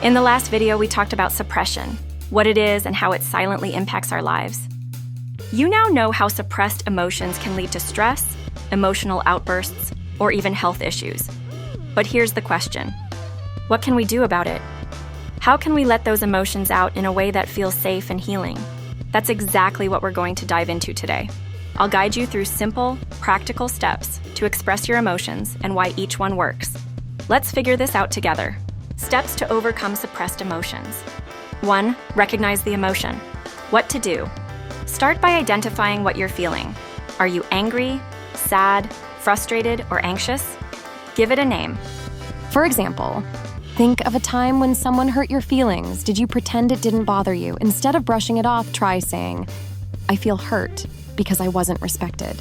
In the last video, we talked about suppression, what it is and how it silently impacts our lives. You now know how suppressed emotions can lead to stress, emotional outbursts, or even health issues. But here's the question: what can we do about it? How can we let those emotions out in a way that feels safe and healing? That's exactly what we're going to dive into today. I'll guide you through simple, practical steps to express your emotions and why each one works. Let's figure this out together. Steps to overcome suppressed emotions. 1. Recognize the emotion. What to do? Start by identifying what you're feeling. Are you angry, sad, frustrated, or anxious? Give it a name. For example, think of a time when someone hurt your feelings. Did you pretend it didn't bother you? Instead of brushing it off, try saying, "I feel hurt because I wasn't respected."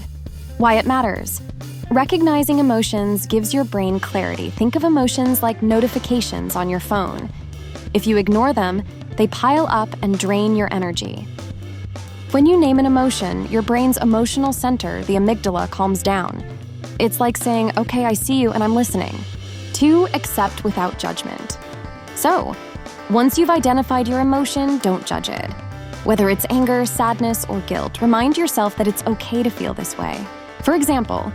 Why it matters. Recognizing emotions gives your brain clarity. Think of emotions like notifications on your phone. If you ignore them, they pile up and drain your energy. When you name an emotion, your brain's emotional center, the amygdala, calms down. It's like saying, "Okay, I see you and I'm listening." 2. Accept without judgment. So, once you've identified your emotion, don't judge it. Whether it's anger, sadness, or guilt, remind yourself that it's okay to feel this way. For example,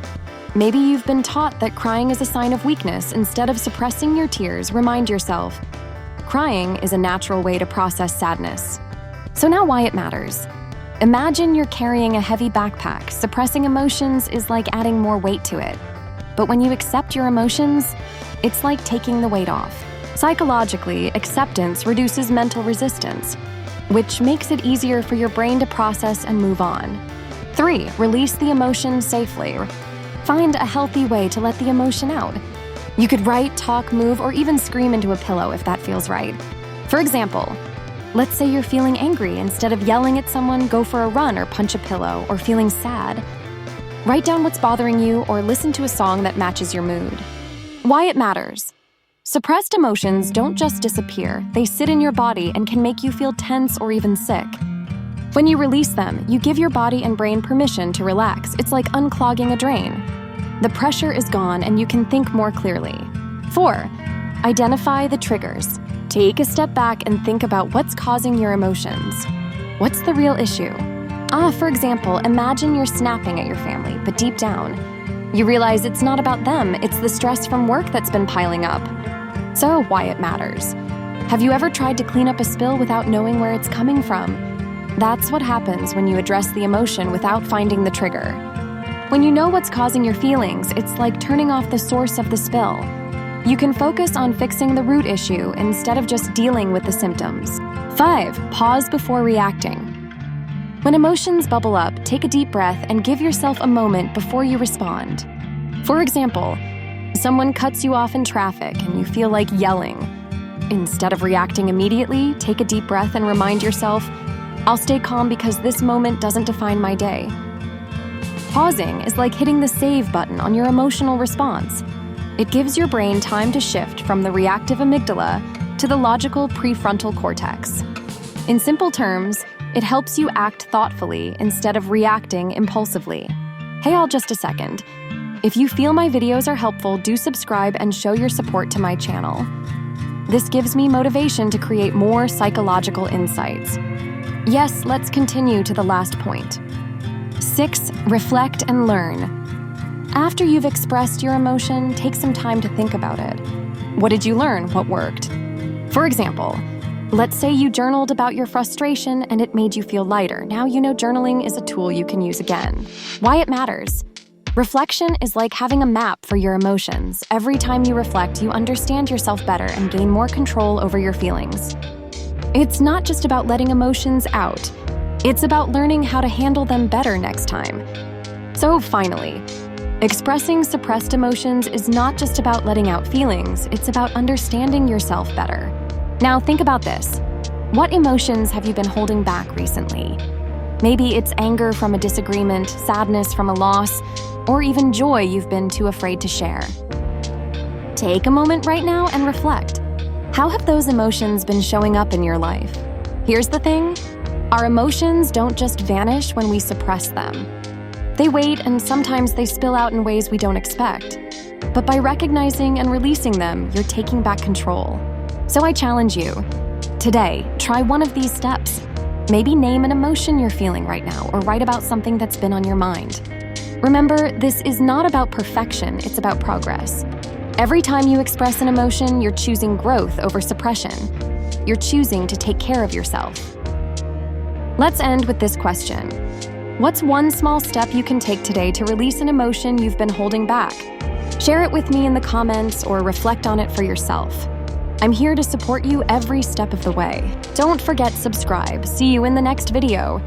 maybe you've been taught that crying is a sign of weakness. Instead of suppressing your tears, remind yourself, crying is a natural way to process sadness. So now why it matters. Imagine you're carrying a heavy backpack. Suppressing emotions is like adding more weight to it. But when you accept your emotions, it's like taking the weight off. Psychologically, acceptance reduces mental resistance, which makes it easier for your brain to process and move on. 3. Release the emotion safely. Find a healthy way to let the emotion out. You could write, talk, move, or even scream into a pillow if that feels right. For example, let's say you're feeling angry. Instead of yelling at someone, go for a run or punch a pillow. Or feeling sad, write down what's bothering you or listen to a song that matches your mood. Why it matters. Suppressed emotions don't just disappear. They sit in your body and can make you feel tense or even sick. When you release them, you give your body and brain permission to relax. It's like unclogging a drain. The pressure is gone and you can think more clearly. 4. Identify the triggers. Take a step back and think about what's causing your emotions. What's the real issue? For example, imagine you're snapping at your family, but deep down, you realize it's not about them, it's the stress from work that's been piling up. So, why it matters. Have you ever tried to clean up a spill without knowing where it's coming from? That's what happens when you address the emotion without finding the trigger. When you know what's causing your feelings, it's like turning off the source of the spill. You can focus on fixing the root issue instead of just dealing with the symptoms. 5. Pause before reacting. When emotions bubble up, take a deep breath and give yourself a moment before you respond. For example, someone cuts you off in traffic and you feel like yelling. Instead of reacting immediately, take a deep breath and remind yourself, "I'll stay calm because this moment doesn't define my day." Pausing is like hitting the save button on your emotional response. It gives your brain time to shift from the reactive amygdala to the logical prefrontal cortex. In simple terms, it helps you act thoughtfully instead of reacting impulsively. Hey all, just a second. If you feel my videos are helpful, do subscribe and show your support to my channel. This gives me motivation to create more psychological insights. Yes, let's continue to the last point. 6. Reflect and learn. After you've expressed your emotion, take some time to think about it. What did you learn? What worked? For example, let's say you journaled about your frustration and it made you feel lighter. Now you know journaling is a tool you can use again. Why it matters. Reflection is like having a map for your emotions. Every time you reflect, you understand yourself better and gain more control over your feelings. It's not just about letting emotions out. It's about learning how to handle them better next time. So finally, expressing suppressed emotions is not just about letting out feelings, it's about understanding yourself better. Now think about this. What emotions have you been holding back recently? Maybe it's anger from a disagreement, sadness from a loss, or even joy you've been too afraid to share. Take a moment right now and reflect. How have those emotions been showing up in your life? Here's the thing. Our emotions don't just vanish when we suppress them. They wait and sometimes they spill out in ways we don't expect. But by recognizing and releasing them, you're taking back control. So I challenge you. Today, try one of these steps. Maybe name an emotion you're feeling right now or write about something that's been on your mind. Remember, this is not about perfection, it's about progress. Every time you express an emotion, you're choosing growth over suppression. You're choosing to take care of yourself. Let's end with this question. What's one small step you can take today to release an emotion you've been holding back? Share it with me in the comments or reflect on it for yourself. I'm here to support you every step of the way. Don't forget subscribe. See you in the next video.